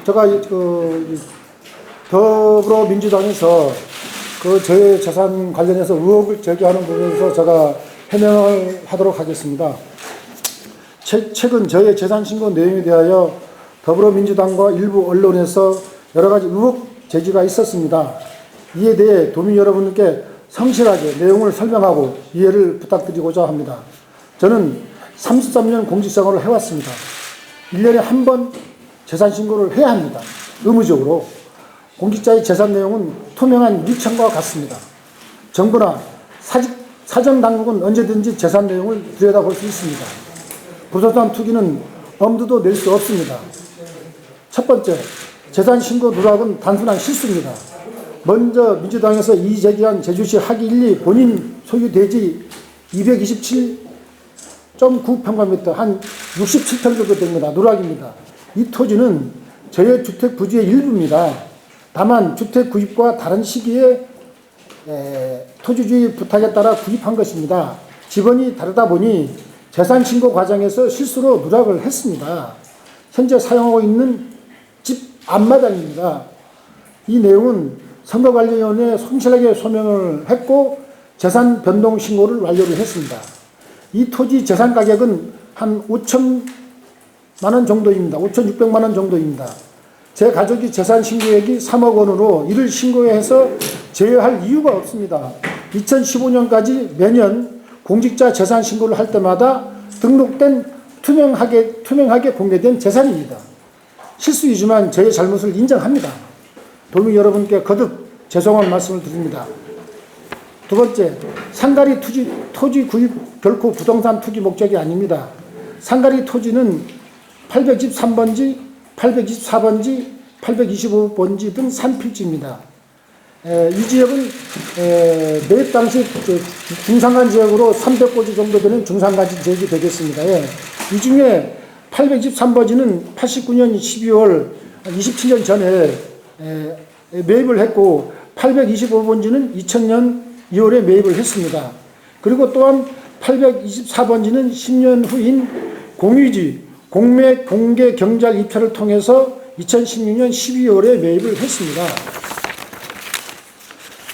제가 더불어민주당에서 저의 재산 관련해서 의혹을 제기하는 부분에서 제가 해명을 하도록 하겠습니다. 최근 저의 재산 신고 내용에 대하여 더불어민주당과 일부 언론에서 여러 가지 의혹 제기가 있었습니다. 이에 대해 도민 여러분께 성실하게 내용을 설명하고 이해를 부탁드리고자 합니다. 저는 33년 공직생활을 해왔습니다. 1년에 한 번 재산 신고를 해야 합니다. 의무적으로. 공직자의 재산 내용은 투명한 유리창과 같습니다. 정부나 사정당국은 언제든지 재산 내용을 들여다볼 수 있습니다. 부동산 투기는 엄두도 낼 수 없습니다. 첫 번째, 재산 신고 누락은 단순한 실수입니다. 먼저 민주당에서 이의제기한 제주시 하기 1리 본인 소유 대지 227.9평방미터 한 67평 정도 됩니다. 누락입니다. 이 토지는 저의 주택 부지의 일부입니다. 다만 주택 구입과 다른 시기에 토지주의 부탁에 따라 구입한 것입니다. 지번이 다르다 보니 재산 신고 과정에서 실수로 누락을 했습니다. 현재 사용하고 있는 집 앞마당입니다. 이 내용은 선거관리위원회에 성실하게 소명을 했고 재산 변동 신고를 완료를 했습니다. 이 토지 재산 가격은 한 5천만 원 정도입니다. 5,600만 원 정도입니다. 제 가족이 재산 신고액이 3억 원으로 이를 신고해서 제외할 이유가 없습니다. 2015년까지 매년 공직자 재산 신고를 할 때마다 등록된 투명하게 공개된 재산입니다. 실수이지만 저의 잘못을 인정합니다. 도민 여러분께 거듭 죄송한 말씀을 드립니다. 두 번째, 상가리 토지 구입 결코 부동산 투기 목적이 아닙니다. 상가리 토지는 823번지, 824번지, 825번지 등 산필지입니다. 이 지역은 매입 당시 중산간 지역으로 300고지 정도 되는 중산간 지역이 되겠습니다. 이 중에 823번지는 89년 12월 27년 전에 매입을 했고 825번지는 2000년 2월에 매입을 했습니다. 그리고 또한 824번지는 10년 후인 공유지 공매 공개 경잘 입찰을 통해서 2016년 12월에 매입을 했습니다.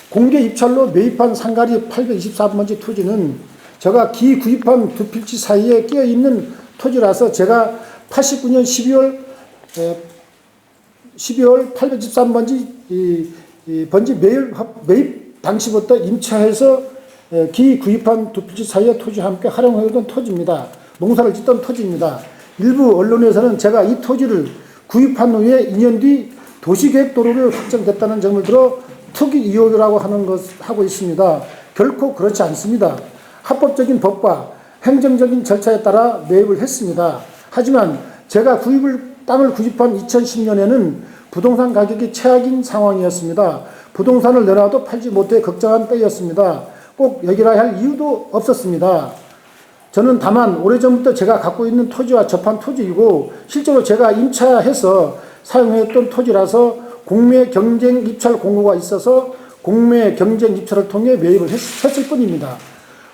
공개 입찰로 매입한 상가리 824번지 토지는 제가 기구입한 두 필지 사이에 끼어있는 토지라서 제가 89년 12월 823번지 번지 매입 당시부터 임차해서 기구입한 두 필지 사이의 토지와 함께 활용하던 토지입니다. 농사를 짓던 토지입니다. 일부 언론에서는 제가 이 토지를 구입한 후에 2년 뒤 도시계획도로를 확정됐다는 점을 들어 투기 의혹이라고 하고 있습니다. 결코 그렇지 않습니다. 합법적인 법과 행정적인 절차에 따라 매입을 했습니다. 하지만 제가 땅을 구입한 2010년에는 부동산 가격이 최악인 상황이었습니다. 부동산을 내놔도 팔지 못해 걱정한 때였습니다. 꼭 여기라 할 이유도 없었습니다. 저는 다만 오래전부터 제가 갖고 있는 토지와 접한 토지이고 실제로 제가 임차해서 사용했던 토지라서 공매 경쟁 입찰 공고가 있어서 공매 경쟁 입찰을 통해 매입을 했을 뿐입니다.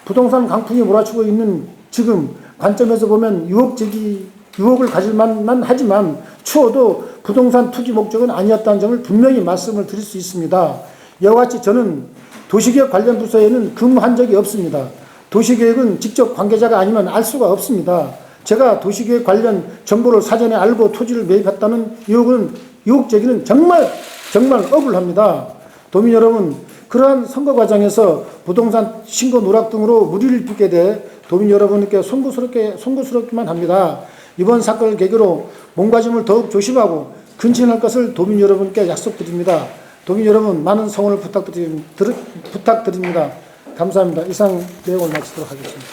부동산 강풍이 몰아치고 있는 지금 관점에서 보면 유혹을 가질 만만 하지만 추워도 부동산 투기 목적은 아니었다는 점을 분명히 말씀을 드릴 수 있습니다. 이와 같이 저는 도시계획 관련 부서에는 근무한 적이 없습니다. 도시계획은 직접 관계자가 아니면 알 수가 없습니다. 제가 도시계획 관련 정보를 사전에 알고 토지를 매입했다는 유혹 제기는 정말 억울합니다. 도민 여러분, 그러한 선거 과정에서 부동산 신고 누락 등으로 무리를 빚게 돼 도민 여러분께 송구스럽기만 합니다. 이번 사건을 계기로 몸가짐을 더욱 조심하고 근신할 것을 도민 여러분께 약속드립니다. 도민 여러분 많은 성원을 부탁드립니다. 감사합니다. 이상 내용을 마치도록 하겠습니다.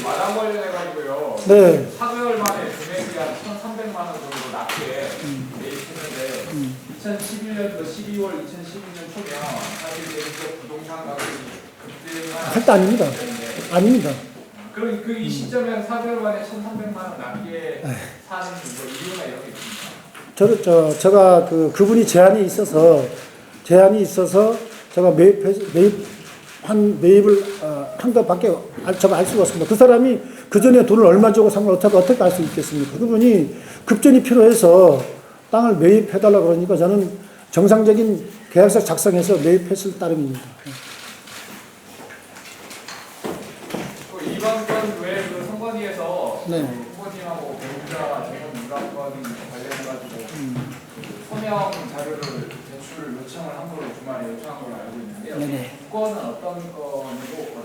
마당 관련해가지고요. 네. 4개월 만에 금액이 한 1,300만 원 정도 낮게 매입했는데 2011년도 12월 2012년 초면 사실 이제 부동산 가격이 급등한 절대 아닙니다. 아닙니다. 그럼 이 시점에 4개월 만에 1,300만 원 낮게 사는 이유가 이런 게 있습니까? 제가 그분이 제한이 있어서 제가 매입을 것밖에 제가 알 수가 없습니다. 그 사람이 그 전에 돈을 얼마 주고 산 걸 어떻게 알 수 있겠습니까? 그분이 급전이 필요해서 땅을 매입해달라고 그러니까 저는 정상적인 계약서 작성해서 매입했을 따름입니다. 이번 건 외에 그 선관위에서 네. 후보님하고 배우자 재산 누락건 관련해가지고 서명 자료를 제출 요청을 한 걸로 주말에 요청한 걸로 알고 있는데요. 네네. 건은 어떤 건이고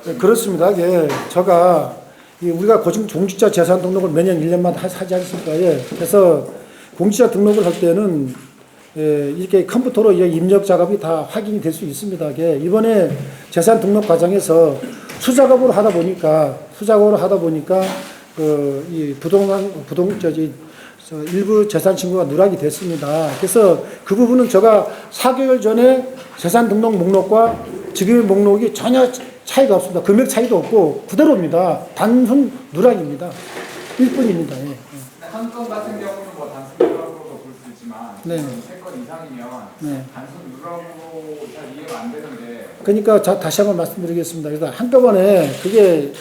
네, 그렇습니다. 예, 제가 우리가 공직자 재산 등록을 매년 1년마다 하지 않습니까? 예, 그래서 공직자 등록을 할 때는 예, 이렇게 컴퓨터로 입력 작업이 다 확인이 될 수 있습니다. 예, 이번에 재산 등록 과정에서 수작업으로 하다 보니까 이 일부 재산 신고가 누락이 됐습니다. 그래서 그 부분은 제가 4개월 전에 재산 등록 목록과 지금의 목록이 전혀 차이가 없습니다. 금액 차이도 없고 그대로입니다. 단순 누락입니다. 일뿐입니다. 예. 한 건 같은 경우는 뭐 단순 누락으로도 볼 수 있지만 네. 3건 이상이면 네. 단순 누락으로 잘 이해가 안 되는데 그러니까 다시 한번 말씀드리겠습니다. 그래서 한꺼번에 그게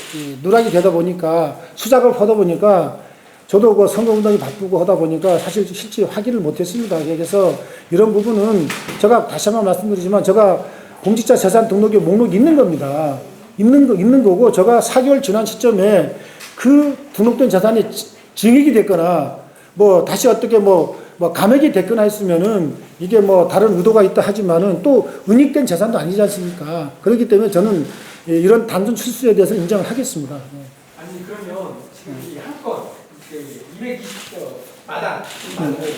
누락이 되다 보니까 수작을 하다 보니까 저도 그 선거운동이 바쁘고 하다 보니까 사실 실제 확인을 못했습니다. 그래서 이런 부분은 제가 다시 한번 말씀드리지만 제가 공직자 재산 등록에 목록이 있는 겁니다. 있는 거고 제가 4개월 지난 시점에 그 등록된 재산이 증액이 됐거나 뭐 다시 어떻게 뭐 감액이 됐거나 했으면은 이게 뭐 다른 의도가 있다 하지만은 또 은닉된 재산도 아니지 않습니까? 그렇기 때문에 저는 이런 단순 출수에 대해서 인정을 하겠습니다. 아니 그러면 지금 이 한 건 220조 마당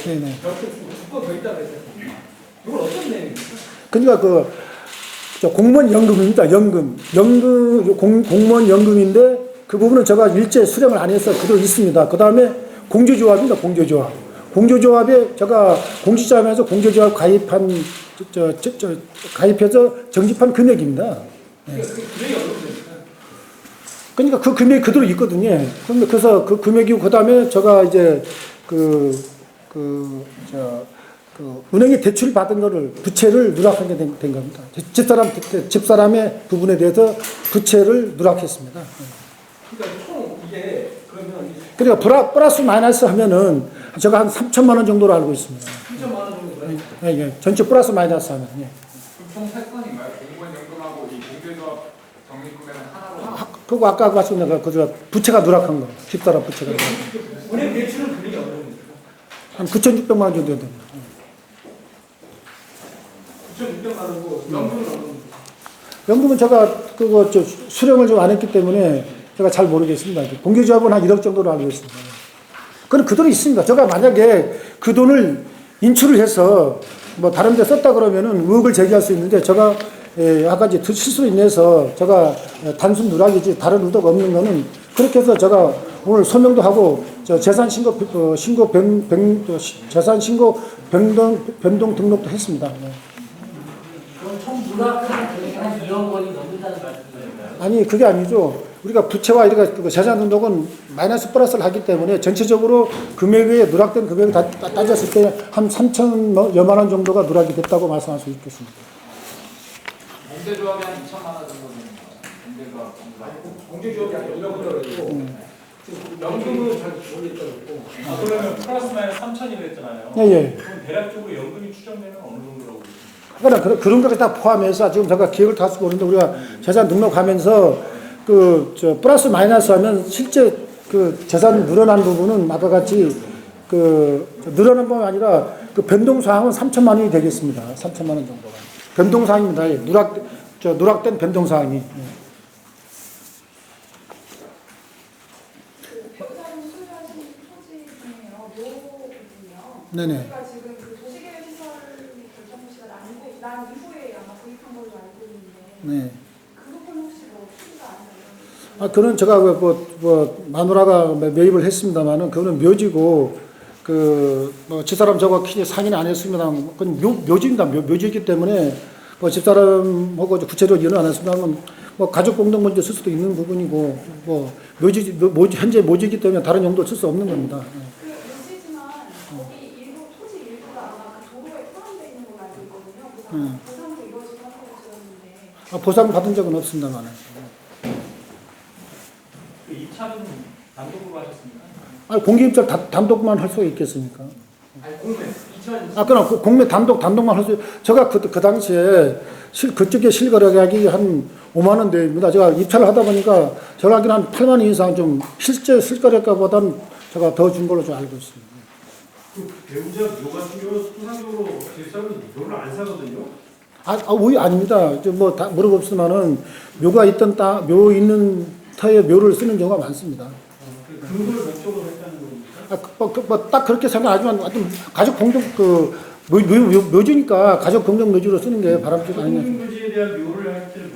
네네. 저렇게 두건 더 있다고 했잖아요. 이건 어떤 내용입니까? 그러니까 저 공무원 연금입니다. 공무원 연금인데 그 부분은 제가 일제 수령을 안 해서 그대로 있습니다. 그 다음에 공제조합입니다. 공제조합에 제가 공직자면서 공제조합 가입해서 정집한 금액입니다. 네. 금액이 어느 정도입니까? 그러니까 그 금액이 그대로 있거든요. 그래서 그 금액이고 그 다음에 제가 이제 은행에 대출 받은 거를 부채를 누락하게 된 겁니다. 집사람의 부분에 대해서 부채를 누락했습니다. 그러니까 총 이게 그러면 그러니까 플러스 마이너스 하면은 제가 한 3천만 원 정도로 알고 있습니다. 3천만 원 정도 들어요. 예. 전체 플러스 마이너스 하면. 예. 총 3건인가요? 공무원 연금하고 이 공제조합 적립금액은 하나로 그리고 아까 말씀드린 그 부채가 누락한 거. 집사람 부채가 누락한 거. 은행 대출은 금액이 어느 정도입니까? 한 9,600만 원 정도 됩니다. 9,600만 원이고 연금은 어느 정도? 연금은 제가 수령을 좀 안 했기 때문에 제가 잘 모르겠습니다. 공개조합은 한 1억 정도로 알고 있습니다. 그건 그대로 있습니다. 제가 만약에 그 돈을 인출을 해서 뭐 다른 데 썼다 그러면은 의혹을 제기할 수 있는데 제가 아까 이제 실수로 인해서 제가 단순 누락이지 다른 의도가 없는 거는 그렇게 해서 제가 오늘 소명도 하고 재산 신고 변동 등록도 했습니다. 그럼 총 누락한 금액이 한 2억 원이 넘는다는 말씀이신가요? 아니 그게 아니죠. 우리가 부채와 이렇게 재산 등록은 마이너스 플러스를 하기 때문에 전체적으로 금액에 누락된 금액을 다 따졌을 때 한 3천여만 원 정도가 누락이 됐다고 말씀할 수 있겠습니다. 공제조합이 한 2천만 원 정도 되는 거예요. 공제조합 공제조합이 한 2억 원이라고 했고 연금은 잘 모르겠다고 했고 아, 그러면 플러스 마이너스 3천이라고 했잖아요. 예. 그럼 대략적으로 연금이 추정되면 어느 정도라고 보십니까? 그러나 그런 것까지 다 포함해서 지금 제가 기억을 다시 모르는데 우리가 재산 등록하면서 플러스 마이너스 하면 실제 그 재산 늘어난 부분은 아까 같이 늘어난 건 아니라 그 변동 사항은 3천만 원이 되겠습니다. 3천만 원 정도가. 변동 사항입니다. 예. 누락된 변동 사항이. 예. 배우자님 소유하신 토지 중에요, 묘거든요. 네네. 저희가 지금 그 도시계획 시설 결정시가 난 이후에 아마 구입한 걸로 알고 있는데 네. 그 부분 혹시 뭐 추리가 안 돼요? 그는 제가 마누라가 매입을 했습니다만은 그거는 묘지고 집사람 저거 키 상의는 안 했습니다. 그건 묘지입니다. 묘지이기 때문에 집사람하고 구체적으로 이해는 안 했습니다만 가족 공동 문제 쓸 수도 있는 부분이고 현재 묘지이기 때문에 다른 용도를 쓸 수 없는 겁니다. 그 묘지지만 거기 토지 일부가 아마 그 도로에 포함되어 있는 걸로 알고 있거든요. 보상으로 이루어진 것으로 들었는데 보상 받은 적은 없습니다만. 아니, 공개 입찰 단독만 할 수가 있겠습니까? 아니 공매 2000 그럼 그 공매 단독만 할 수, 제가 그 당시에 그쪽에 실거래가격이 한 5만 원대입니다. 제가 입찰을 하다 보니까 제가 알기로는 한 8만 원 이상 좀 실제 실거래가보다는 제가 더 준 걸로 좀 알고 있습니다. 그 배우자 묘 같은 경우는 통상적으로 집사람은 묘를 안 사거든요. 오히 아닙니다. 다 물어봅시면은 묘가 있던 묘 있는 터에 묘를 쓰는 경우가 많습니다. 그걸 목적으로 했다는 겁니까? 딱 그렇게 생각하지만 하여튼 가족 공동 묘지니까 가족 공동 묘지로 쓰는 게 바람직한 아니냐. 공동묘지에 대한 묘를 할 때는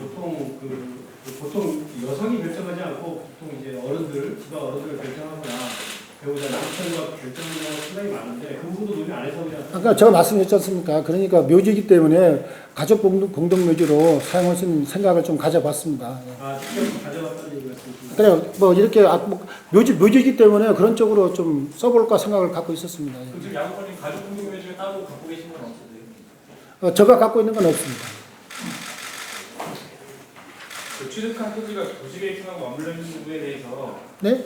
보통 여성이 결정하지 않고 보통 이제 어른들, 집안 어른들 결정하거나 배우자 남편과 결정하는 경우가 상당히 많은데 그 부분도 논의 안 해서 그냥. 아까 제가 말씀드렸지 않습니까? 그러니까 묘지이기 때문에 가족 공동 묘지로 사용할 수 있는 생각을 좀 가져봤습니다. 직접 가져갔다는 얘기 말씀이시죠? 그래요. 이렇게 묘지이기 때문에 그런 쪽으로 좀 써볼까 생각을 갖고 있었습니다. 지금 양분이 가족 공동묘지를 따로 갖고 계신 건 없으세요? 제가 갖고 있는 건 없습니다. 그 취득한 토지가 도시계획성하고 맞물려 있는 부분에 대해서 네?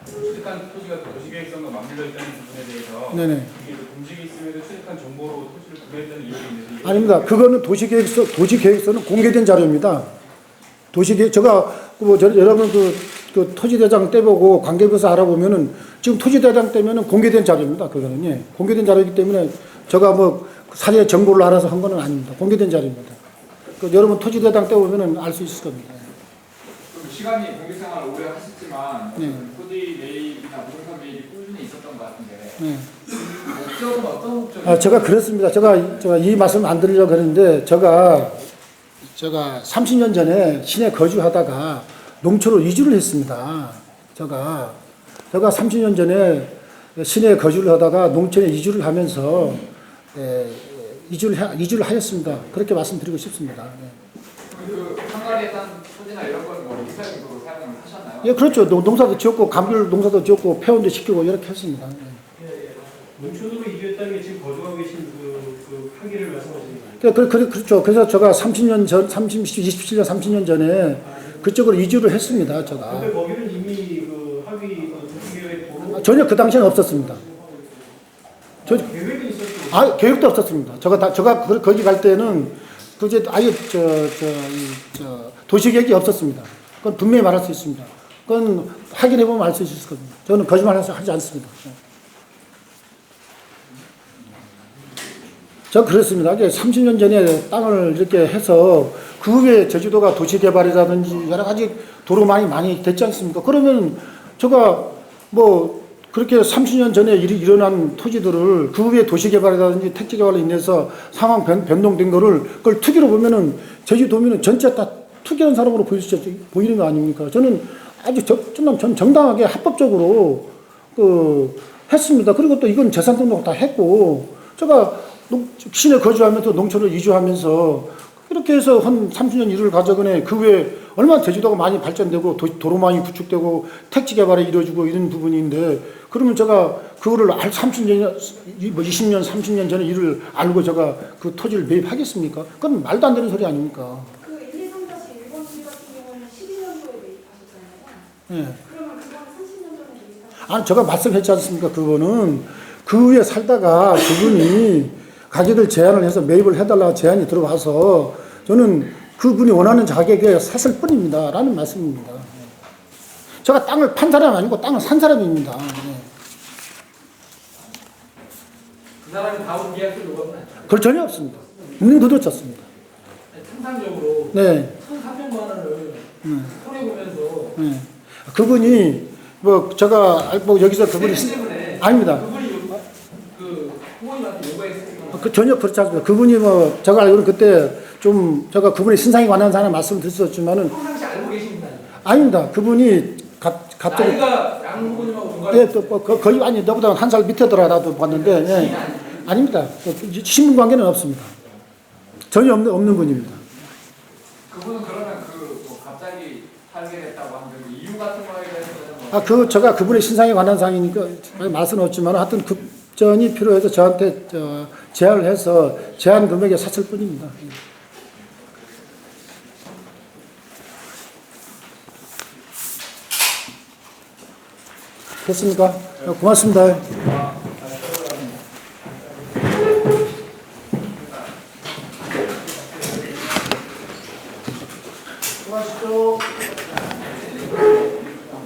취득한 토지가 도시계획성과 맞물려 있다는 부분에 대해서 네네. 이게 공직이 있음에도 취득한 정보로 토지를 구매했다는 이유가 있는데 아닙니다. 그거는 도시계획서는 공개된 자료입니다. 제가 여러분 그 토지대장 떼보고 관계부서 알아보면은 지금 토지대장 떼면은 공개된 자료입니다. 그거는 예. 공개된 자료이기 때문에 제가 사전에 정보를 알아서 한 거는 아닙니다. 공개된 자료입니다. 여러분 토지대장 떼보면은 알 수 있을 겁니다. 그럼 시간이 공직생활을 오래 하셨지만 네. 토지 매입이나 부동산 매입이 꾸준히 있었던 것 같은데 네. 목적은 어떤 목적이? 제가 그렇습니다. 제가 이 말씀 안 드리려고 했는데 제가 30년 전에 시내 거주하다가 농촌으로 이주를 했습니다. 제가 30년 전에 시내에 거주를 하다가 농촌에 이주를 하면서 이주를 하였습니다. 그렇게 말씀드리고 싶습니다. 그 상가리에 딴 토지나 이런 건뭐 이사용으로 사용을 하셨나요? 예, 그렇죠. 농사도 지었고 감귤 농사도 지었고 폐원도 시키고 이렇게 했습니다. 농촌으로 이주했다는 게 지금 거주하고 계신 그 하기를 말씀하시는 거예요? 그렇죠. 그래서 제가 27년, 30년 전에 그쪽으로 이주를 했습니다. 제가. 근데 거기는 이미 그 하기 도시계획 도로 전혀 그 당시에는 없었습니다. 계획은 있었죠. 계획도 없었습니다. 제가 거기 갈 때는 그제 아예 도시계획이 없었습니다. 그건 분명히 말할 수 있습니다. 그건 확인해 보면 알 수 있을 겁니다. 저는 거짓말해서 하지 않습니다. 저 그렇습니다. 30년 전에 땅을 이렇게 해서 그 후에 제주도가 도시개발이라든지 여러 가지 도로 많이 됐지 않습니까? 그러면 제가 그렇게 30년 전에 일어난 토지들을 그 후에 도시개발이라든지 택지개발로 인해서 상황 변동된 그걸 투기로 보면은 제주도민은 전체 다 투기한 사람으로 보이는 거 아닙니까? 저는 아주 전 정당하게 합법적으로 했습니다. 그리고 또 이건 재산 등록 다 했고 제가 시내 거주하면서 농촌을 이주하면서 이렇게 해서 한 30년 일을 가져가네. 그 후에 얼마나 제주도가 많이 발전되고 도로 많이 구축되고 택지 개발이 이루어지고 이런 부분인데 그러면 제가 그거를 30년, 20년, 30년 전에 일을 알고 제가 그 토지를 매입하겠습니까? 그건 말도 안 되는 소리 아닙니까? 그 1, 2, 3-1번 토지 같은 경우는 12년도에 매입하셨잖아요. 예. 그러면 그거는 30년 전에 매입하셨어요? 제가 말씀했지 않습니까? 그거는 그 후에 살다가 그분이 가격을 제한을 해서 매입을 해달라고 제안이 들어와서 저는 그분이 원하는 가격에 샀을 뿐입니다. 라는 말씀입니다. 제가 땅을 판 사람이 아니고 땅을 산 사람입니다. 그 사람이 다음 계약서를 요구하면 안 돼요. 그걸 전혀 없습니다. 있는 그대로 쳤습니다. 통상적으로 네. 1,400만 원을 손해보면서 네. 그분이 제가 여기서 그분이 때문에 아닙니다. 그분이 그 부모님한테 요구했으니까 전혀 그렇지 않습니다. 그분이 제가 알기로는 그때 좀 제가 그분의 신상에 관한 사람 말씀을 드렸었지만은 평상시 알고 계십니다. 아닙니다. 그분이 갑자기 나이가 양 부모님하고 동갑. 예, 거의 아니 너보다 한 살 밑에더라도 봤는데 예. 아닙니다. 신분 관계는 없습니다. 전혀 없는 분입니다. 그분은 그러면 갑자기 살게 됐다고 하는 그 이유 같은 거에 대해서는 제가 그분의 신상에 관한 사항이니까 말씀은 없지만 하여튼 급전이 필요해서 저한테 제안을 해서 제한 금액에 샀을 뿐입니다. 됐습니까? 고맙습니다. 수고하십시오.